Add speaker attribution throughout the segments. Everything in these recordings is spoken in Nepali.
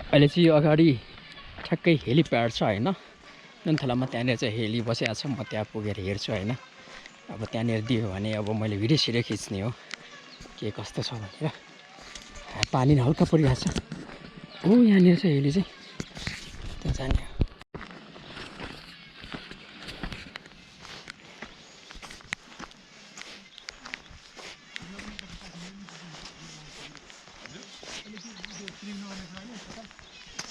Speaker 1: अहिले चाहिँ यो अगाडि ठ्याक्कै हेलिप्याड छ हैन नुन्थलामा त्यहाँनिर चाहिँ हेली बसेको छ म त्यहाँ पुगेर हेर्छु हैन अब त्यहाँनिर दियो भने अब मैले भिडियो सिडियो खिच्ने हो के कस्तो छ भनेर पानी हल्का परिरहेको छ ओ यहाँनिर चाहिँ हेली चाहिँ त्यहाँ जाने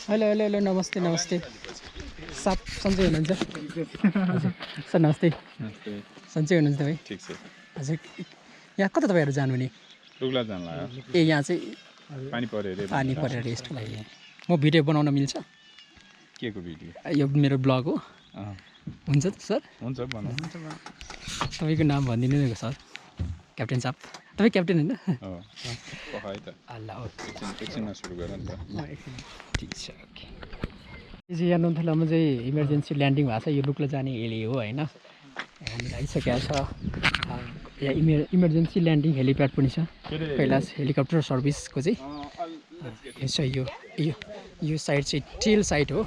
Speaker 1: हेलो हेलो हेलो नमस्ते नमस्ते साप सन्चै हुनुहुन्छ हजुर सर नमस्ते सन्चै हुनुहुन्छ तपाईँ
Speaker 2: ठिक छ
Speaker 1: हजुर यहाँ कता तपाईँहरू जानुहुने
Speaker 2: लुग्ला जान लाग्यो
Speaker 1: ए यहाँ चाहिँ
Speaker 2: पानी पर्यो अरे
Speaker 1: पानी परेर रेस्टको लागि म भिडियो बनाउन मिल्छ
Speaker 2: के को भिडियो
Speaker 1: यो मेरो ब्लग हो हुन्छ त सर
Speaker 2: हुन्छ बनाउनु
Speaker 1: तपाईँको नाम भनिदिनु न सर क्याप्टेन साहब तपाईँ क्याप्टेन होइन
Speaker 2: पखाइ त
Speaker 1: ल
Speaker 2: एकछिनमा सुरु गर नि त
Speaker 1: ठिक छ ओके यो चाहिँ यहाँ नुन्थलामा चाहिँ इमर्जेन्सी ल्यान्डिङ भएको छ यो लुक्ला जाने हेली हो होइन यहाँनिर आइसकेको छ यहाँ इमर्जेन्सी ल्यान्डिङ हेलिप्याड पनि छ कैलाश हेलिकप्टर सर्भिसको चाहिँ यसो यो साइड चाहिँ टेल साइड हो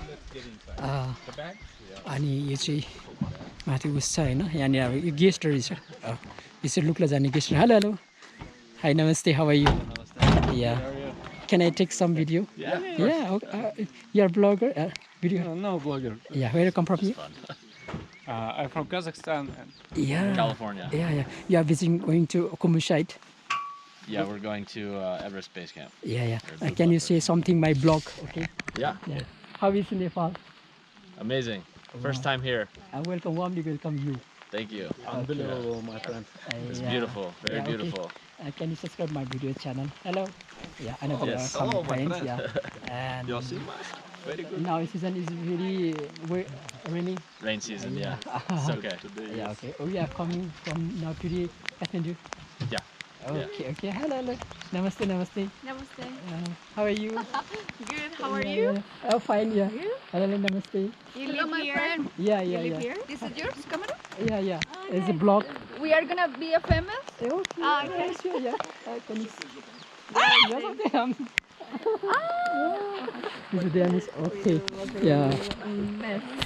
Speaker 1: अनि यो चाहिँ माथि उस छ होइन यहाँनिर अब यो गेस्टहरू छ यो चाहिँ लुक्ला जाने गेस्ट हेलो हेलो हाई नमस्ते how are you yeah Can I take some video? Yeah. Okay. You're a blogger? Video?
Speaker 3: No, blogger.
Speaker 1: Yeah. Where you come from?
Speaker 3: I'm from Kazakhstan and
Speaker 1: Yeah.
Speaker 4: California.
Speaker 1: Yeah. You are visiting, going to Kumu site?
Speaker 4: Yeah, we're going to Everest Base Camp.
Speaker 1: Yeah. Can you say something my blog? Okay.
Speaker 4: Yeah.
Speaker 1: How is Nepal?
Speaker 4: Amazing. First time here.
Speaker 1: I warmly welcome you.
Speaker 4: Thank you.
Speaker 3: unbelievable, my friend.
Speaker 4: It's beautiful. Very
Speaker 1: okay.
Speaker 4: beautiful.
Speaker 1: Can you subscribe my video channel? Hello. Yeah, another
Speaker 4: Yes.
Speaker 1: common
Speaker 3: my
Speaker 1: friends.
Speaker 3: friend.
Speaker 1: Yeah. And
Speaker 3: You see? Very good.
Speaker 1: now season is very raining.
Speaker 4: Rain season, yeah. It's okay.
Speaker 3: Today
Speaker 1: Yeah.
Speaker 3: is
Speaker 1: Okay. Oh, we are coming from now today, Kathmandu.
Speaker 4: Yeah.
Speaker 1: Okay. Hello. Namaste.
Speaker 5: Namaste.
Speaker 1: How are you?
Speaker 5: Good. How are you?
Speaker 1: Oh, fine. Yeah.
Speaker 5: You?
Speaker 1: Hello. Namaste.
Speaker 5: You live here?
Speaker 1: Yeah.
Speaker 5: You live here? This is yours, camera?
Speaker 1: Yeah. It's a blog.
Speaker 5: We are gonna be a famous.
Speaker 1: Okay.
Speaker 5: Okay.
Speaker 1: Sure. Yeah. Can you? Yes. Okay. This is Dennis. Okay. Yeah.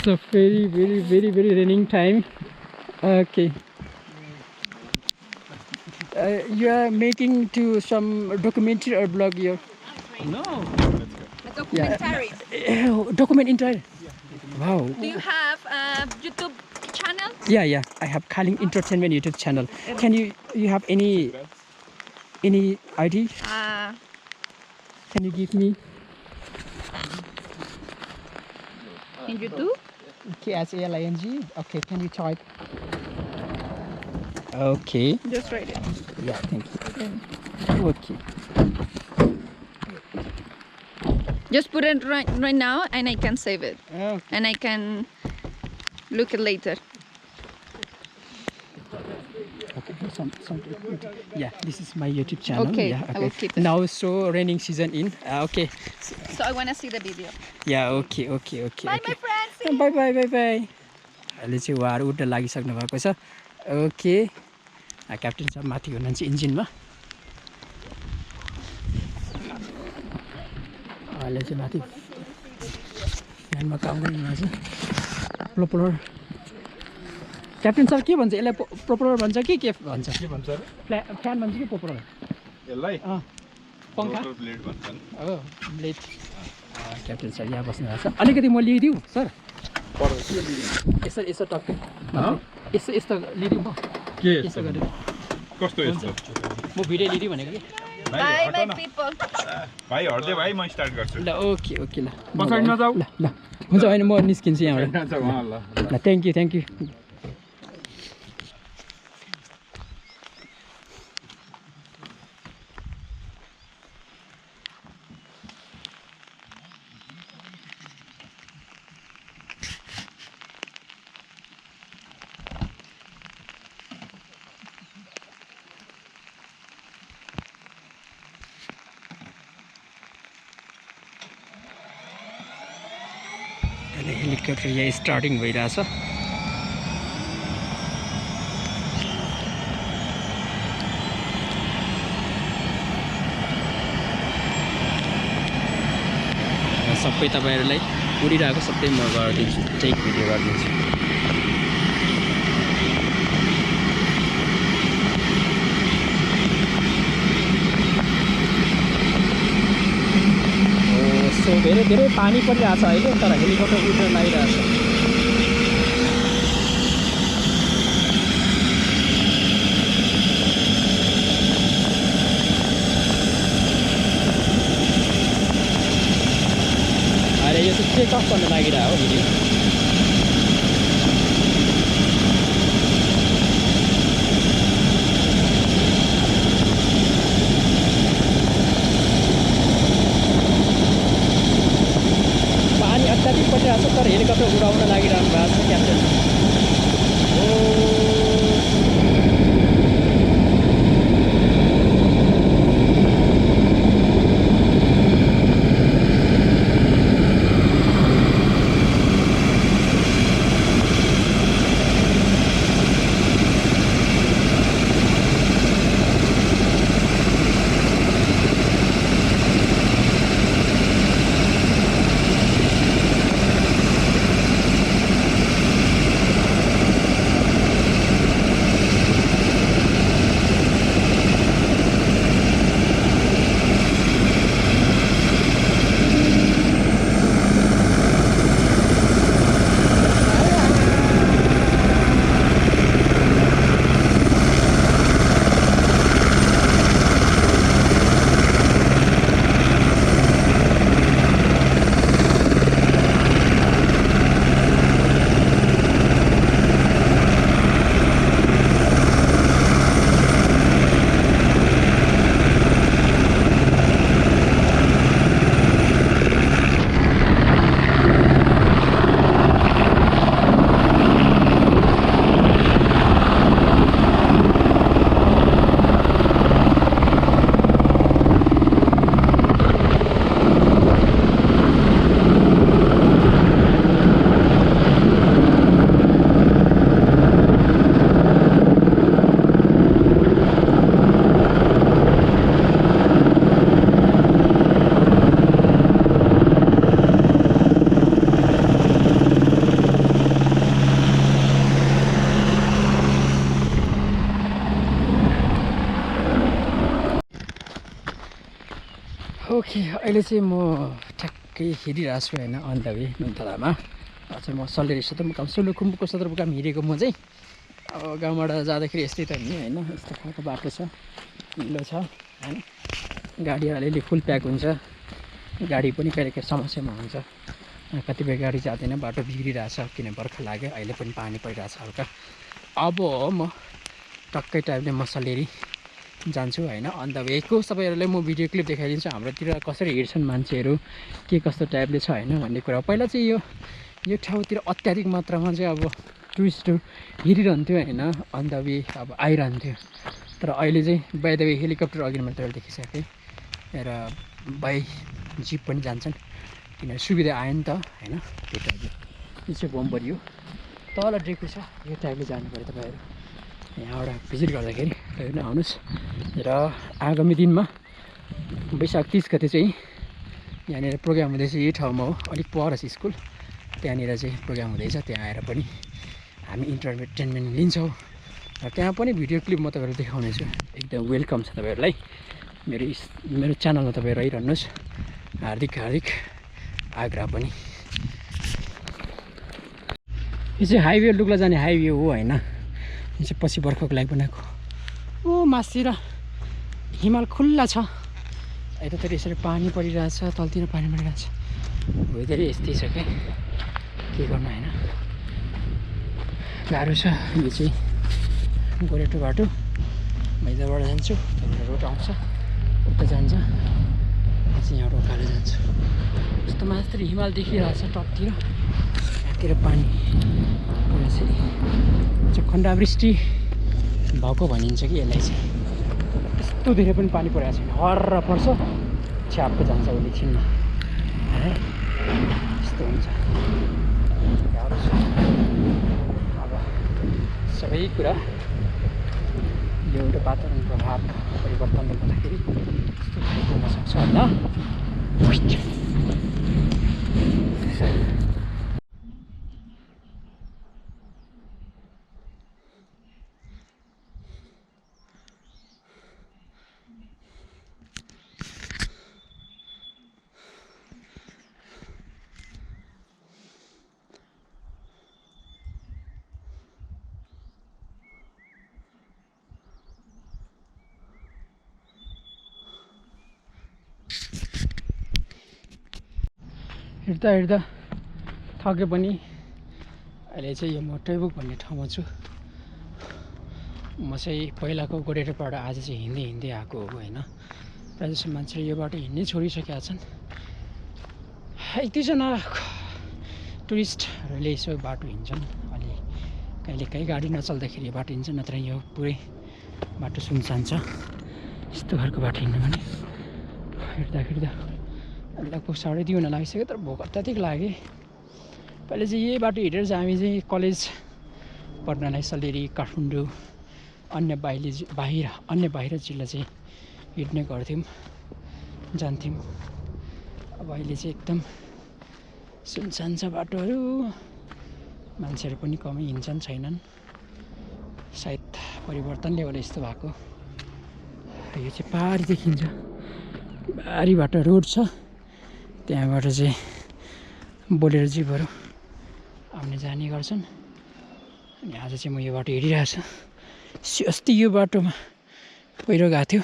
Speaker 1: So very raining time. Okay. You are making to some documentary or blog here?
Speaker 3: no.
Speaker 5: A documentary.
Speaker 1: Documentary. Wow.
Speaker 5: Do you have a YouTube channel?
Speaker 1: Yeah. I have Kaling Entertainment YouTube channel. Can you have any ID? Can you give me?
Speaker 5: In YouTube?
Speaker 1: KSALING. Okay. Can you type? Okay.
Speaker 5: Just write it.
Speaker 1: Yeah. Thank you. Okay.
Speaker 5: Just put it right now, and I can save it,
Speaker 1: Okay.
Speaker 5: and I can look it later.
Speaker 1: Yeah, this is my YouTube channel.
Speaker 5: Okay,
Speaker 1: Yeah,
Speaker 5: I will keep it.
Speaker 1: Now so raining season in. Okay.
Speaker 5: So I wanna see the video.
Speaker 1: Yeah, okay.
Speaker 5: Bye, my friends.
Speaker 1: Bye. अहिले चाहिँ उहाँहरू उड्न लागिसक्नु भएको छ ओके क्याप्टेन साहब माथि हुनुहुन्छ इन्जिनमा अहिले चाहिँ माथि फ्यानमा काम गरिरहेको छ प्रोपलर क्याप्टेन सर के भन्छ यसलाई प्रोपलर भन्छ कि के भन्छ फ्यान भन्छ कि प्रोपलर
Speaker 2: यसलाई
Speaker 1: पङ्खा
Speaker 2: ब्लेड भन्छन्
Speaker 1: हो ब्लेड क्याप्टेन सर यहाँ बस्नु भएको छ अलिकति म लिइदिउँ सर यसो टक्कै यस्तो लिइदिउँ म
Speaker 2: के
Speaker 1: यसो गरेर
Speaker 2: कस्तो यस्तो
Speaker 1: म भिडियो लिइदिउँ भनेको कि
Speaker 5: Bye, my people.
Speaker 2: भाइ हट्दे भाइ म स्टार्ट गर्छु
Speaker 1: ल ओके ल
Speaker 2: पछाडि नजाऊ
Speaker 1: ल हुन्छ होइन म निस्किन्छु यहाँबाट ल थ्याङ्क यू हेलिकप्टर यहाँ स्टार्टिङ भइरहेछ सबै तपाईँहरूलाई उडिरहेको सबै म गरिदिन्छु, टेक भिडियो गरिदिन्छु। सो धेरै पानी परिरहेछ अहिले, तर हेलिकप्टर उडेर लागिरहेछ। अहिले यो चाहिँ टेक अफ गर्न लागिरहेको हो फेरि। पानी अत्याधिक परिरहेको छ, तर हेलिकप्टर उडाउन लागिरहनु भएको छ क्याप्टेन। ओके, अहिले चाहिँ म ठ्याक्कै हिँडिरहेको छु होइन, अन द वे नुन्तलामा। चाहिँ म सल्लेरी सदरमुकाम सोलुखुम्बुको सदरमुकाम हिँडेको म चाहिँ। अब गाउँबाट जाँदाखेरि यस्तै त नि होइन, यस्तो खालको बाटो छ, हिलो छ होइन, गाडीहरू अलिअलि फुल प्याक हुन्छ, गाडी पनि कहिले कहिले समस्यामा हुन्छ, कतिपय गाडी जाँदैन, बाटो बिग्रिरहेछ किन बर्खा लाग्यो, अहिले पनि पानी परिरहेछ हल्का। अब म टक्कै टाइमले म सल्लेरी जान्छु होइन, अन द वेको तपाईँहरूलाई म भिडियो क्लिप देखाइदिन्छु हाम्रोतिर कसरी हिँड्छन् मान्छेहरू, के कस्तो टाइपले छ होइन भन्ने कुरा। पहिला चाहिँ यो ठाउँतिर अत्याधिक मात्रामा चाहिँ अब टुरिस्टहरू हिँडिरहन्थ्यो होइन, अन द वे अब आइरहन्थ्यो। तर अहिले चाहिँ बाई द वे हेलिकप्टर अघि मैले तपाईँले देखिसकेँ र बाई जिप पनि जान्छन्, किनभने सुविधा आयो नि त होइन। त्यो टाइपले यो चाहिँ बम्बरी हो, तल डेको छ, यो टाइपले जानु पऱ्यो तपाईँहरू यहाँबाट भिजिट गर्दाखेरि हेर्न आउनुहोस्। र आगामी दिनमा वैशाख 30 गते चाहिँ यहाँनिर प्रोग्राम हुँदैछ, यही ठाउँमा हो, अलिक पर छ स्कुल, त्यहाँनिर चाहिँ प्रोग्राम हुँदैछ, त्यहाँ आएर पनि हामी इन्टरटेनमेन्ट लिन्छौँ र त्यहाँ पनि भिडियो क्लिप म तपाईँहरूलाई देखाउनेछु। एकदम वेलकम छ तपाईँहरूलाई, मेरो च्यानलमा तपाईँ रहिरहनुहोस्, हार्दिक आग्रह पनि। यो चाहिँ हाइवे लुक्ला जाने हाइवे हो होइन, यो चाहिँ पछि बर्खाको लागि बनाएको। ओ मास्तिर हिमाल खुल्ला छ, यतातिर यसरी पानी परिरहेछ, तलतिर पानी परिरहेछ, वेदर यस्तै छ क्या, के गर्नु होइन, गाह्रो छ। यो चाहिँ गोरेटो बाटो, म यताबाट जान्छु, त्यहाँबाट रोड आउँछ उता जान्छ, म चाहिँ यहाँ उकालो जान्छु। यस्तो मास्तिर हिमाल देखिरहेछ टपतिर, यहाँतिर पानी यसरी चाहिँ खण्डावृष्टि भएको भनिन्छ कि यसलाई चाहिँ। त्यस्तो धेरै पनि पानी परेको छैन, हर्र पर्छ छ्याप्प जान्छ उसले छिन्न है, यस्तो हुन्छ। गाह्रो छ अब सबै कुरा, यो एउटा वातावरण प्रभाव परिवर्तनले गर्दाखेरि यस्तो खालको हुनसक्छ होला। हिँड्दा हिँड्दा थके पनि अहिले चाहिँ यो म टैबुक भन्ने ठाउँमा छु। म चाहिँ पहिलाको गोरेटोबाट आज चाहिँ हिँड्दै हिँड्दै आएको हो होइन। प्रायः जस्तो मान्छेले यो बाटो हिँड्नै छोडिसकेका छन्। एक दुईजना टुरिस्टहरूले यसो बाटो हिँड्छन्, अलि कहिलेकाहीँ गाडी नचल्दाखेरि बाटो हिँड्छ, नत्र यो पुरै बाटो सुनसान छ। यस्तो खालको बाटो हिँड्नु भने हिँड्दा हिँड्दा लगभग 2:30 हुन लागिसक्यो, तर भोक अत्याधिक लाग्यो। पहिला चाहिँ यही बाटो हिँडेर चाहिँ हामी चाहिँ कलेज पढ्नलाई सल्लेरी, काठमाडौँ, अन्य बाहिर जिल्ला चाहिँ हिँड्ने गर्थ्यौँ, जान्थ्यौँ। अब अहिले चाहिँ एकदम सुनसान छ बाटोहरू, मान्छेहरू पनि कमै हिँड्छन्, छैनन्। सायद परिवर्तनले होला यस्तो भएको। यो चाहिँ पहाडी देखिन्छ, पहाडीबाट रोड छ, त्यहाँबाट चाहिँ बोलेरो जिपहरू आउने जाने गर्छन्। अनि आज चाहिँ म यो बाटो हिँडिरहेको छु। अस्ति यो बाटोमा पहिरो गएको थियो,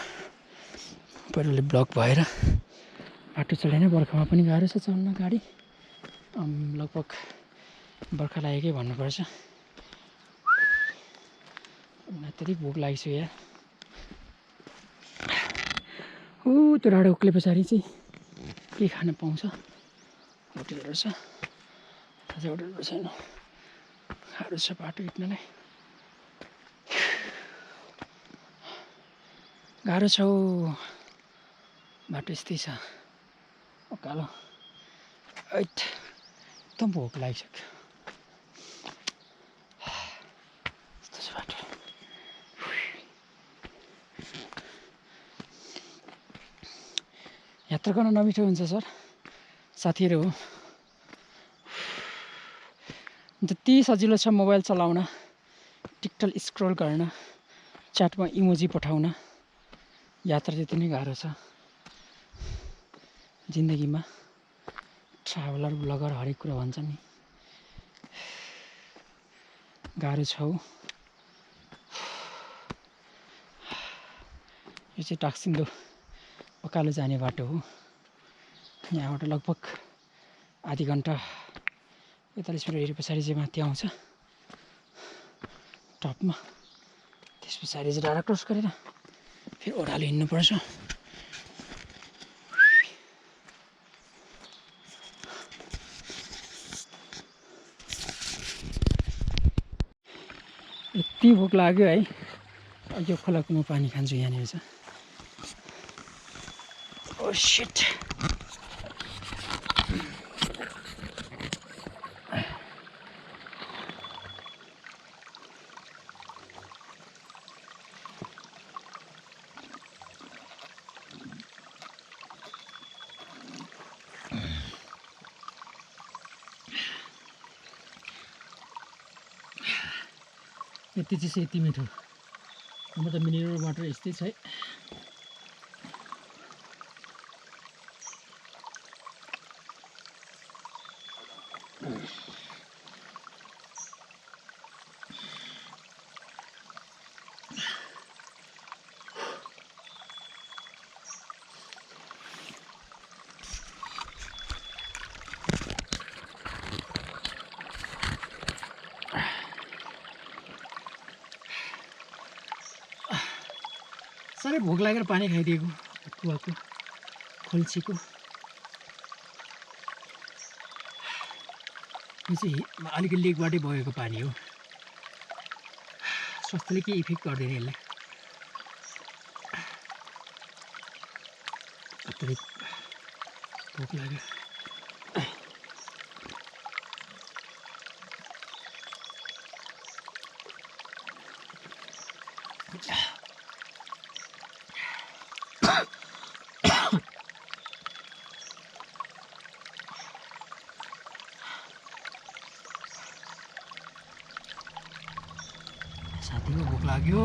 Speaker 1: पहिरोले ब्लक भएर बाटो चलेन। बर्खामा पनि गाह्रो छ चल्न गाडी, लगभग बर्खा लागेकै भन्नुपर्छ। अत्याधिक भोक लागिसक्यो यार। त्यो डाँडा उक्ले पछाडि चाहिँ के खान पाउँछ, होटेलहरू छ, ताजा होटेलहरू छैन, गाह्रो छ बाटो हिँड्नलाई, गाह्रो छ हौ बाटो। यस्तै छ उकालो। एकदम भोक लागिसक्यो। यस्तो छ बाटो। यात्रा गर्न नमिठो हुन्छ सर, साथीहरू हो। जति सजिलो छ मोबाइल चलाउन, टिकटक स्क्रोल गर्न, च्याटमा इमोजी पठाउन, यात्रा त्यति नै गाह्रो छ जिन्दगीमा। ट्राभलर ब्लगर हरेक कुरा भन्छ नि, गाह्रो छ हौ। यो चाहिँ टाक्सिन्दो उकालो जाने बाटो हो। यहाँबाट लगभग आधी घन्टा 45 मिनट हेरे पछाडि चाहिँ माथि आउँछ टपमा। त्यस पछाडि चाहिँ डाँडा क्रस गरेर फेरि ओह्रालो हिँड्नुपर्छ। यति भोक लाग्यो है। यो खोलाको म पानी खान्छु, यहाँनिर छ। Oh shit. यति चाहिँ यति मिठो, म त मिनरल वाटर यस्तै छ है। साह्रै भोक लागेर पानी खाइदिएको कुवाको, खोल्सीको। यो चाहिँ अलिकति लेकबाटै बगेको पानी हो। स्वास्थ्यले केही इफेक्ट गर्दैन यसले। अत्याधिक भोक लाग्यो। साथीको भोक लाग्यो।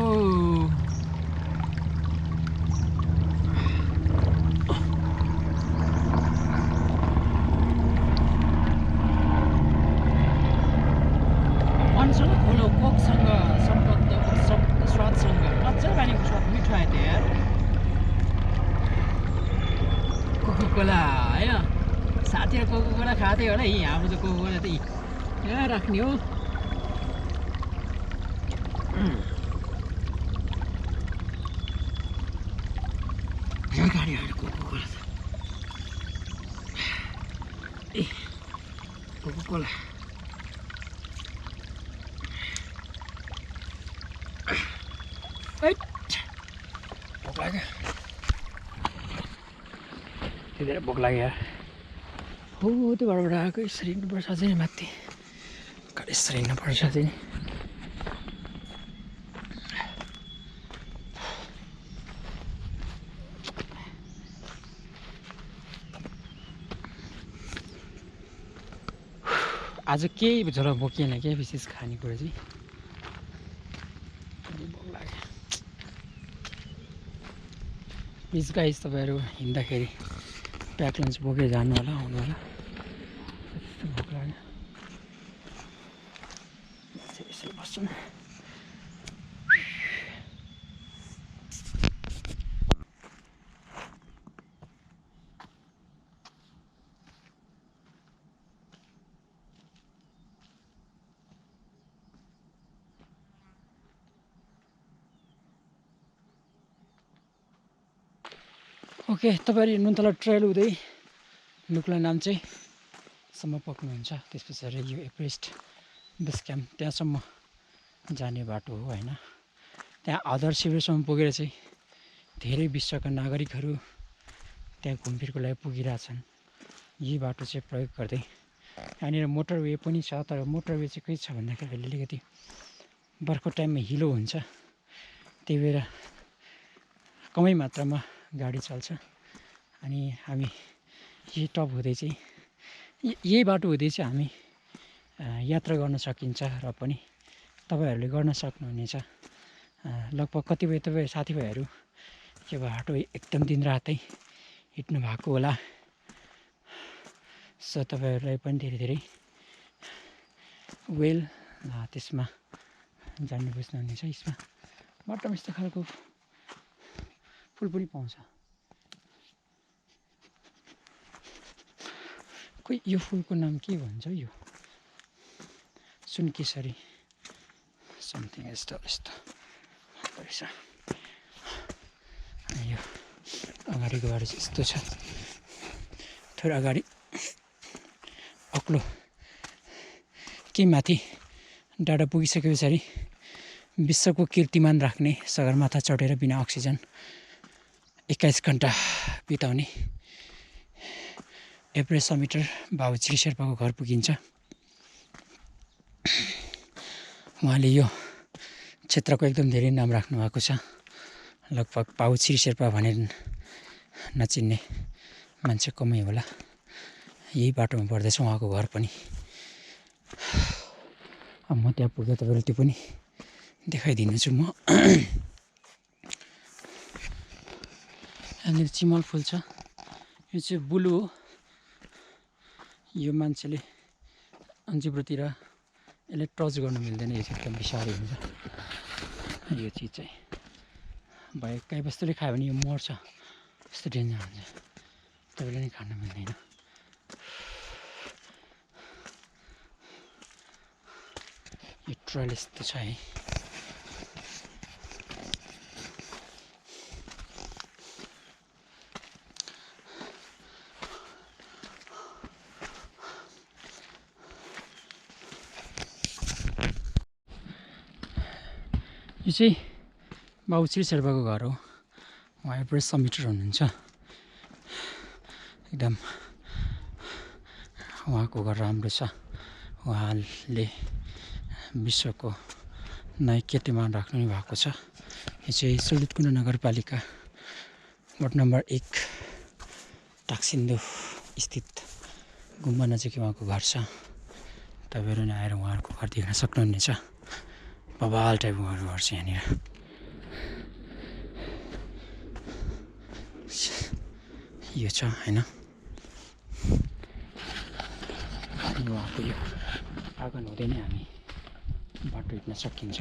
Speaker 1: मनसँग खोलो कोकसँग सम्बद्ध स्वादसँग अझै पानीको स्वाद मिठो आयो त यार। कोका कोला होइन, साथीहरू कोकोकोला खाँदै होला यी हाम्रो त कोकोकोला त यहाँ राख्ने हो यहाँ गाडीहरू कोकोकोला ए कोकोकोला भोक लाग्यो त्यतिखेर भोक लाग्यो यार हो त्यो घरबाट आएको यसरी हिँड्नुपर्छ चाहिँ माथि घर यसरी हिँड्नुपर्छ चाहिँ आज केही झोला बोकिएन क्या विशेष खानेकुरा चाहिँ भोक लाग्यो प्लिज गाइस तपाईँहरू हिँड्दाखेरि प्याक लन्च बोकेर जानु होला आउनु होला त्यस्तो भोक लाग्यो यसरी बस्छु न ओके तपाईँहरू नुन्तला ट्रेल हुँदै लुक्ला नाम चाहिँ सम्म पुग्नुहुन्छ त्यस पछाडि यो एभरेस्ट बेस क्याम्प त्यहाँसम्म जाने बाटो हो होइन त्यहाँ अदर शिविरसम्म पुगेर चाहिँ धेरै विश्वका नागरिकहरू त्यहाँ घुमफिरको लागि पुगिरहेछन् यही बाटो चाहिँ प्रयोग गर्दै यहाँनिर मोटरवे पनि छ तर मोटरवे चाहिँ के छ भन्दाखेरि अलिकति बर्खा टाइममा हिलो हुन्छ त्यही भएर कमै मात्रामा गाडी चल्छ अनि हामी यही टप हुँदै चाहिँ यही बाटो हुँदै चाहिँ हामी यात्रा गर्न सकिन्छ र पनि तपाईँहरूले गर्न सक्नुहुनेछ लगभग कतिपय तपाईँ साथीभाइहरू यो बाटो एकदम दिनरातै हिँड्नु भएको होला सो तपाईँहरूलाई पनि धेरै धेरै वेल त्यसमा जान्नु बुझ्नुहुनेछ यसमा बाटोमा यस्तो खालको फुल पनि पाउँछ खोइ यो फुलको नाम के भन्छ यो सुनकेसरी समथिङ यस्तो यस्तो रहेछ यो अगाडिको बाटो चाहिँ यस्तो छ थोरै अगाडि अग्लो के माथि डाँडा पुगिसके पछाडि विश्वको कीर्तिमान राख्ने सगरमाथा चढेर बिना अक्सिजन 21 घन्टा बिताउने एभरेस्ट समिटर बाबु छिरी शेर्पाको घर पुगिन्छ उहाँले यो क्षेत्रको एकदम धेरै नाम राख्नु भएको छ लगभग बाबु छिरी शेर्पा भनेर नचिन्ने मान्छे कमै होला यही बाटोमा पर्दैछ उहाँको घर पनि अब म त्यहाँ पुगेँ तपाईँलाई त्यो पनि देखाइदिन्छु म यहाँनिर चिमल फुल छ यो चाहिँ बुलु हो यो मान्छेले जिब्रोतिर यसले टच गर्नु मिल्दैन यो चाहिँ एकदम बिसारै हुन्छ यो चिज चाहिँ भयो गाई बस्तुले खायो भने यो मर्छ यस्तो डेन्जर हुन्छ तपाईँले नै खानु मिल्दैन यो ट्रेल यस्तो छ है यो चाहिँ बाबु छिरी शेर्पाको घर हो उहाँ एभरेस्ट समिटर हुनुहुन्छ एकदम उहाँको घर राम्रो छ उहाँले विश्वको नयाँ कीर्तिमान राख्नु नै भएको छ यो चाहिँ सोलुतकुण्ड नगरपालिका वार्ड नम्बर 1 टाक्सिन्दो स्थित गुम्बा नजिकै उहाँको घर छ तपाईँहरू नै आएर उहाँहरूको घर देख्न सक्नुहुनेछ बबाल टाइपको घर छ यहाँनिर यो छ होइन उहाँको यो आँगन हुँदै नै हामी बाटो हिँड्न सकिन्छ